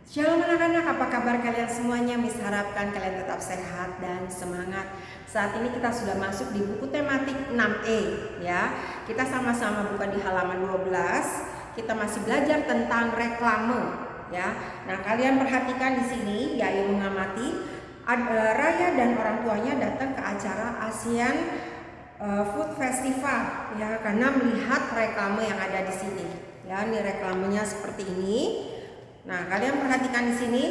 Shalom anak-anak, apa kabar kalian semuanya? Miss harapkan kalian tetap sehat dan semangat. Saat ini kita sudah masuk di buku tematik 6E ya. Kita sama-sama buka di halaman 12. Kita masih belajar tentang reklame ya. Nah, kalian perhatikan di sini Yayu mengamati Raya dan orang tuanya datang ke acara ASEAN Food Festival ya, karena melihat reklame yang ada di sini. Ya, ini reklamenya seperti ini. Nah, kalian perhatikan di sini.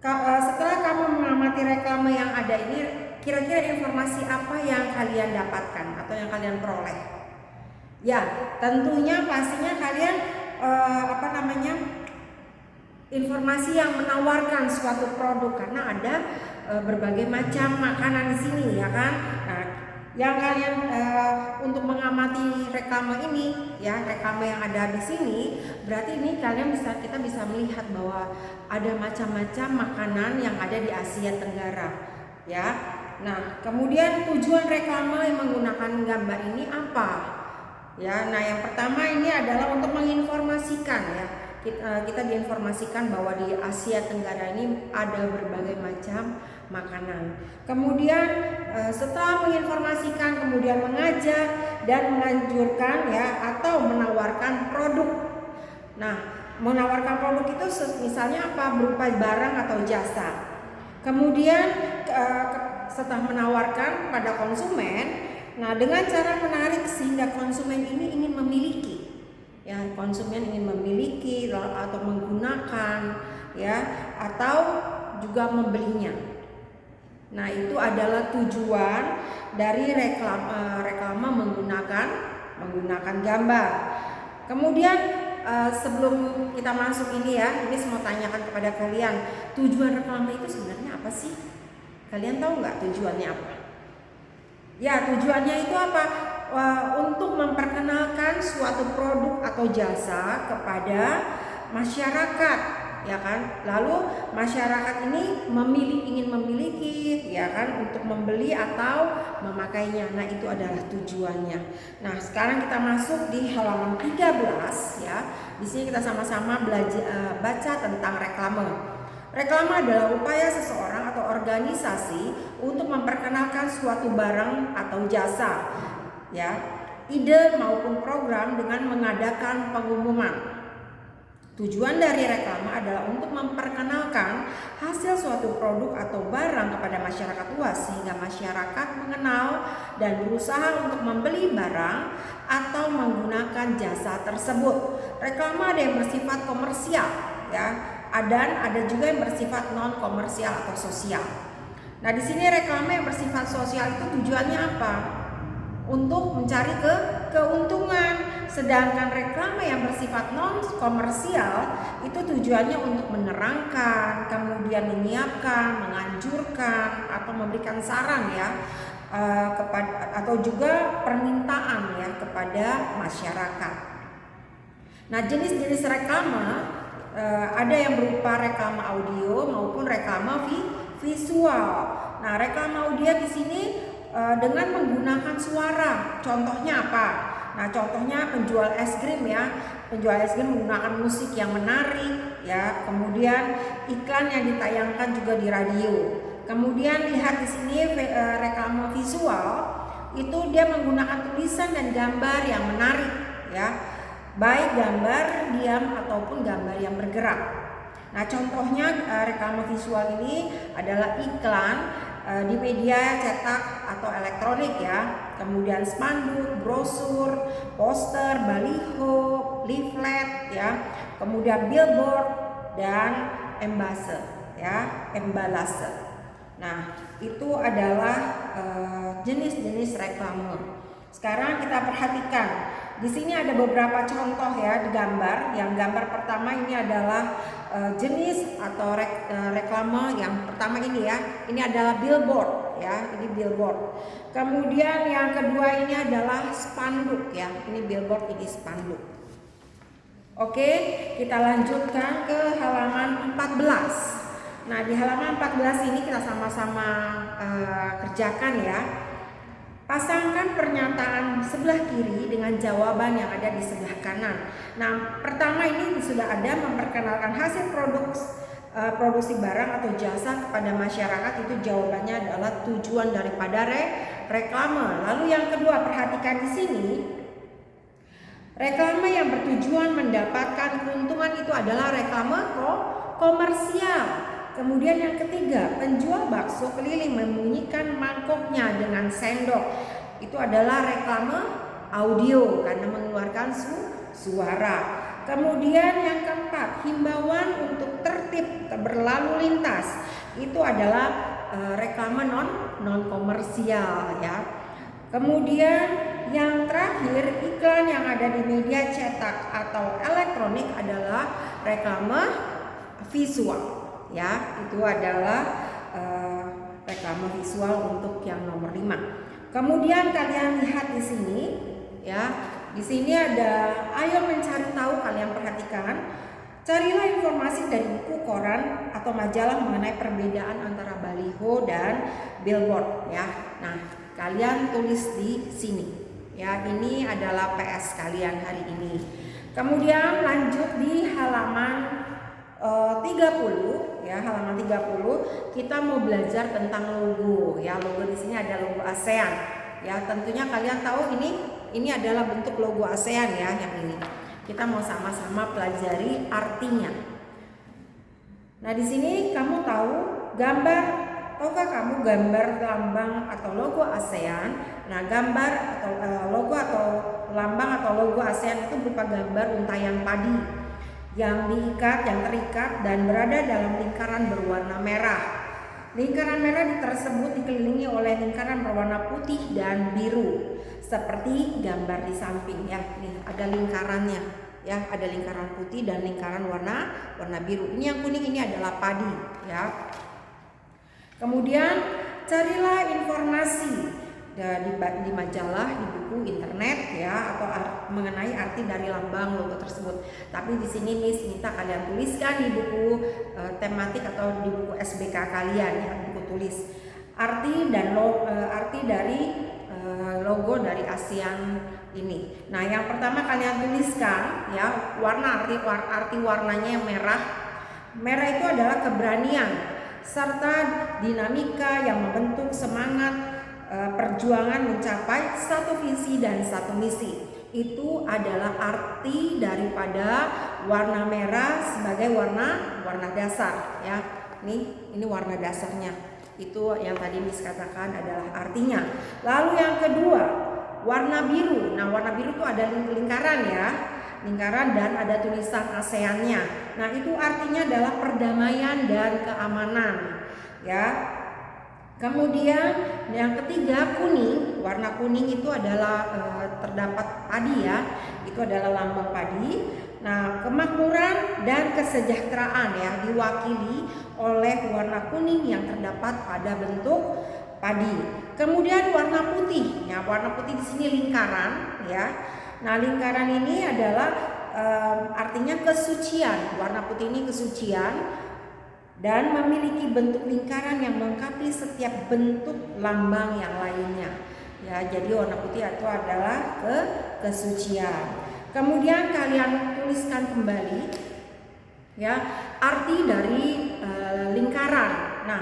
Setelah kamu mengamati reklame yang ada ini, kira-kira informasi apa yang kalian dapatkan atau yang kalian peroleh? Ya, tentunya pastinya kalian informasi yang menawarkan suatu produk, karena ada berbagai macam makanan di sini, ya kan? Nah, yang kalian untuk mengamati reklame ini ya, reklame yang ada di sini, berarti ini kita bisa melihat bahwa ada macam-macam makanan yang ada di Asia Tenggara ya. Nah, kemudian tujuan reklame yang menggunakan gambar ini apa ya? Nah, yang pertama ini adalah untuk menginformasikan ya. Kita diinformasikan bahwa di Asia Tenggara ini ada berbagai macam makanan. Kemudian setelah menginformasikan, kemudian mengajak dan menganjurkan ya, atau menawarkan produk. Nah, menawarkan produk itu misalnya apa? Berupa barang atau jasa. Kemudian setelah menawarkan kepada konsumen, nah dengan cara menarik sehingga konsumen ini ingin memiliki. Ya, konsumen ingin memiliki atau menggunakan ya, atau juga membelinya. Nah, itu adalah tujuan dari reklame menggunakan gambar. Kemudian sebelum kita masuk ini ya, ini mau tanyakan kepada kalian, tujuan reklame itu sebenarnya apa sih? Kalian tahu nggak tujuannya apa? Ya, tujuannya itu apa? Untuk memperkenalkan suatu produk atau jasa kepada masyarakat, ya kan? Lalu masyarakat ini ingin memiliki, ya kan, untuk membeli atau memakainya. Nah, itu adalah tujuannya. Nah, sekarang kita masuk di halaman 13 ya. Di sini kita sama-sama belajar baca tentang reklame. Reklame adalah upaya seseorang atau organisasi untuk memperkenalkan suatu barang atau jasa ya, ide maupun program dengan mengadakan pengumuman. Tujuan dari reklame adalah untuk memperkenalkan hasil suatu produk atau barang kepada masyarakat luas sehingga masyarakat mengenal dan berusaha untuk membeli barang atau menggunakan jasa tersebut. Reklame ada yang bersifat komersial ya, dan ada juga yang bersifat non komersial atau sosial. Nah, di sini reklame yang bersifat sosial itu tujuannya apa? Untuk mencari keuntungan, sedangkan reklame yang bersifat non komersial itu tujuannya untuk menerangkan, kemudian menyiapkan, menganjurkan atau memberikan saran ya, atau juga permintaan ya kepada masyarakat. Nah, jenis-jenis reklame ada yang berupa reklame audio maupun reklame visual. Nah, reklame audio di sini dengan menggunakan suara. Contohnya apa? Nah, contohnya penjual es krim ya. Penjual es krim menggunakan musik yang menarik ya. Kemudian iklan yang ditayangkan juga di radio. Kemudian lihat di sini reklame visual itu dia menggunakan tulisan dan gambar yang menarik ya. Baik gambar diam ataupun gambar yang bergerak. Nah, contohnya reklame visual ini adalah iklan di media cetak atau elektronik ya, kemudian spanduk, brosur, poster, baliho, leaflet ya, kemudian billboard dan embalase ya, embalase. Nah, itu adalah jenis-jenis reklame. Sekarang kita perhatikan. Di sini ada beberapa contoh ya di gambar. Yang gambar pertama ini adalah jenis atau reklame yang pertama ini ya. Ini adalah billboard ya, ini billboard. Kemudian yang kedua ini adalah spanduk ya. Ini billboard, ini spanduk. Oke, kita lanjutkan ke halaman 14. Nah, di halaman 14 ini kita sama-sama kerjakan ya. Pasangkan pernyataan sebelah kiri dengan jawaban yang ada di sebelah kanan. Nah, pertama ini sudah ada memperkenalkan hasil produksi barang atau jasa kepada masyarakat, itu jawabannya adalah tujuan daripada reklame. Lalu yang kedua, perhatikan di sini. Reklame yang bertujuan mendapatkan keuntungan itu adalah reklame komersial. Kemudian yang ketiga, penjual bakso keliling membunyikan mangkoknya dengan sendok. Itu adalah reklame audio karena mengeluarkan suara. Kemudian yang keempat, himbauan untuk tertib berlalu lintas. Itu adalah reklame non komersial ya. Kemudian yang terakhir, iklan yang ada di media cetak atau elektronik adalah reklame visual. Ya, itu adalah reklame visual untuk yang nomor 5. Kemudian kalian lihat di sini, ya, di sini ada ayo mencari tahu. Kalian perhatikan, carilah informasi dari buku, koran atau majalah mengenai perbedaan antara baliho dan billboard. Ya, nah kalian tulis di sini. Ya, ini adalah PS kalian hari ini. Kemudian lanjut di halaman 30 ya, halaman 30 kita mau belajar tentang logo ya. Logo di sini ada logo ASEAN ya. Tentunya kalian tahu ini adalah bentuk logo ASEAN ya, yang ini. Kita mau sama-sama pelajari artinya. Nah, di sini kamu tahu tahukah kamu gambar lambang atau logo ASEAN? Nah, gambar atau logo atau lambang atau logo ASEAN itu berupa gambar untayan padi yang terikat dan berada dalam lingkaran berwarna merah. Lingkaran merah tersebut dikelilingi oleh lingkaran berwarna putih dan biru, seperti gambar di samping ya. Nih ada lingkarannya ya, ada lingkaran putih dan lingkaran warna biru. Ini yang kuning ini adalah padi ya. Kemudian carilah informasi di majalah, di buku internet ya, atau mengenai arti dari lambang logo tersebut. Tapi di sini Miss minta kalian tuliskan di buku tematik atau di buku SBK kalian ya, buku tulis arti dari logo dari ASEAN ini. Nah, yang pertama kalian tuliskan ya, arti warnanya yang merah. Merah itu adalah keberanian serta dinamika yang membentuk semangat perjuangan mencapai satu visi dan satu misi. Itu adalah arti daripada warna merah sebagai warna dasar ya. Ini warna dasarnya. Itu yang tadi Miss katakan adalah artinya. Lalu yang kedua, warna biru. Nah, warna biru itu ada lingkaran ya. Lingkaran dan ada tulisan ASEAN-nya. Nah, itu artinya adalah perdamaian dan keamanan ya. Kemudian yang ketiga, kuning. Warna kuning itu adalah terdapat padi ya. Itu adalah lambang padi. Nah, kemakmuran dan kesejahteraan ya diwakili oleh warna kuning yang terdapat pada bentuk padi. Kemudian warna putih. Ya, warna putih di sini lingkaran ya. Nah, lingkaran ini adalah artinya kesucian. Warna putih ini kesucian dan memiliki bentuk lingkaran yang melengkapi setiap bentuk lambang yang lainnya. Ya, jadi warna putih itu adalah kesucian. Kemudian kalian tuliskan kembali ya arti dari lingkaran. Nah,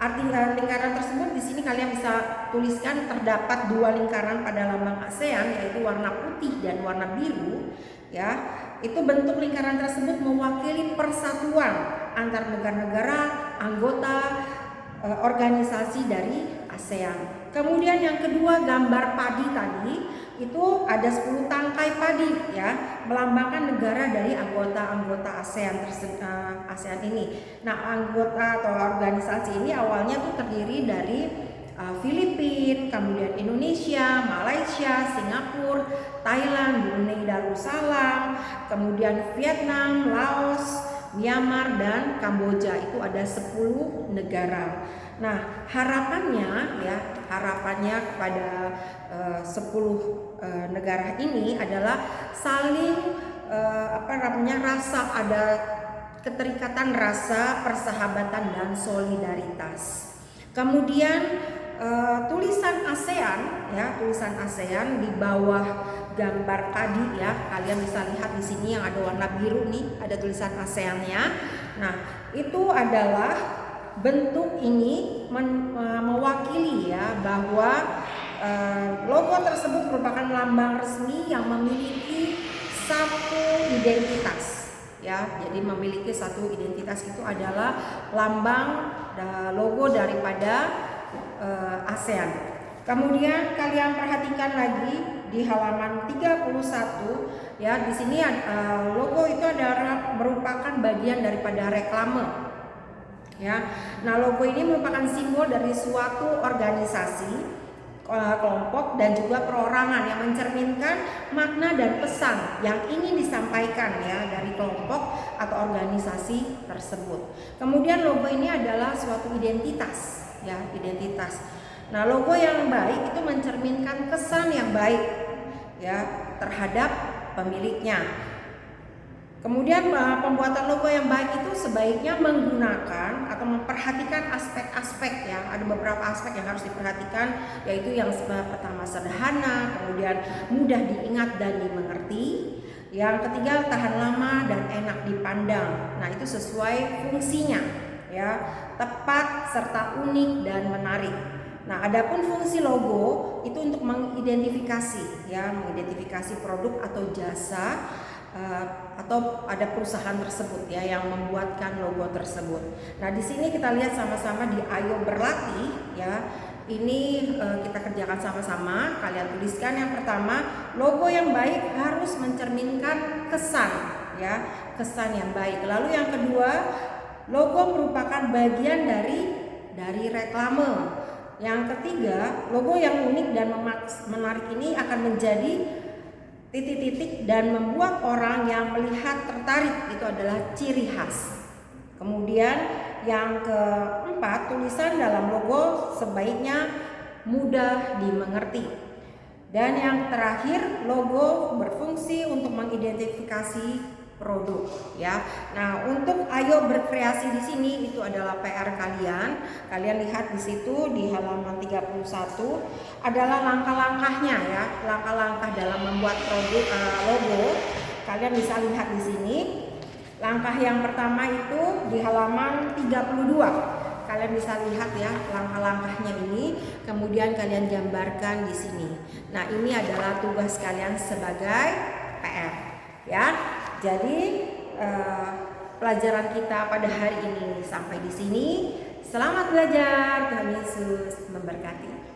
arti lingkaran tersebut di sini kalian bisa tuliskan terdapat dua lingkaran pada lambang ASEAN, yaitu warna putih dan warna biru ya. Itu bentuk lingkaran tersebut mewakili persatuan antar negara-negara anggota organisasi dari ASEAN. Kemudian yang kedua, gambar padi tadi itu ada 10 tangkai padi ya, melambangkan negara dari anggota-anggota ASEAN ini. Nah, anggota atau organisasi ini awalnya tuh terdiri dari Filipina, kemudian Indonesia, Malaysia, Singapura, Thailand, Brunei Darussalam, kemudian Vietnam, Laos, Myanmar dan Kamboja. Itu ada 10 negara. Nah, harapannya kepada 10 negara ini adalah saling ada keterikatan rasa, persahabatan dan solidaritas. Kemudian tulisan ASEAN ya, tulisan ASEAN di bawah gambar tadi ya. Kalian bisa lihat di sini yang ada warna biru nih, ada tulisan ASEAN-nya. Nah, itu adalah bentuk ini mewakili ya bahwa logo tersebut merupakan lambang resmi yang memiliki satu identitas ya. Jadi memiliki satu identitas itu adalah lambang logo daripada ASEAN. Kemudian kalian perhatikan lagi di halaman 31 ya, di sini logo itu adalah merupakan bagian daripada reklame ya. Nah, logo ini merupakan simbol dari suatu organisasi, kelompok dan juga perorangan yang mencerminkan makna dan pesan yang ingin disampaikan ya dari kelompok atau organisasi tersebut. Kemudian logo ini adalah suatu identitas ya, identitas. Nah, logo yang baik itu mencerminkan kesan yang baik ya terhadap pemiliknya. Kemudian pembuatan logo yang baik itu sebaiknya menggunakan atau memperhatikan aspek-aspek ya. Ada beberapa aspek yang harus diperhatikan, yaitu yang pertama sederhana, kemudian mudah diingat dan dimengerti. Yang ketiga tahan lama dan enak dipandang. Nah, itu sesuai fungsinya ya, tepat serta unik dan menarik. Nah, adapun fungsi logo itu untuk mengidentifikasi ya, mengidentifikasi produk atau jasa atau ada perusahaan tersebut ya yang membuatkan logo tersebut. Nah, di sini kita lihat sama-sama di Ayo Berlatih ya. Ini kita kerjakan sama-sama. Kalian tuliskan yang pertama, logo yang baik harus mencerminkan kesan ya, kesan yang baik. Lalu yang kedua, logo merupakan bagian dari reklame. Yang ketiga, logo yang unik dan menarik ini akan menjadi titik-titik dan membuat orang yang melihat tertarik, itu adalah ciri khas. Kemudian yang keempat, tulisan dalam logo sebaiknya mudah dimengerti. Dan yang terakhir, logo berfungsi untuk mengidentifikasi produk ya. Nah, untuk Ayo Berkreasi di sini itu adalah PR kalian. Kalian lihat di situ di halaman 31 adalah langkah-langkahnya ya, langkah-langkah dalam membuat produk logo. Kalian bisa lihat di sini. Langkah yang pertama itu di halaman 32. Kalian bisa lihat ya langkah-langkahnya ini, kemudian kalian gambarkan di sini. Nah, ini adalah tugas kalian sebagai PR ya. Jadi pelajaran kita pada hari ini sampai di sini. Selamat belajar, Tuhan Yesus memberkati.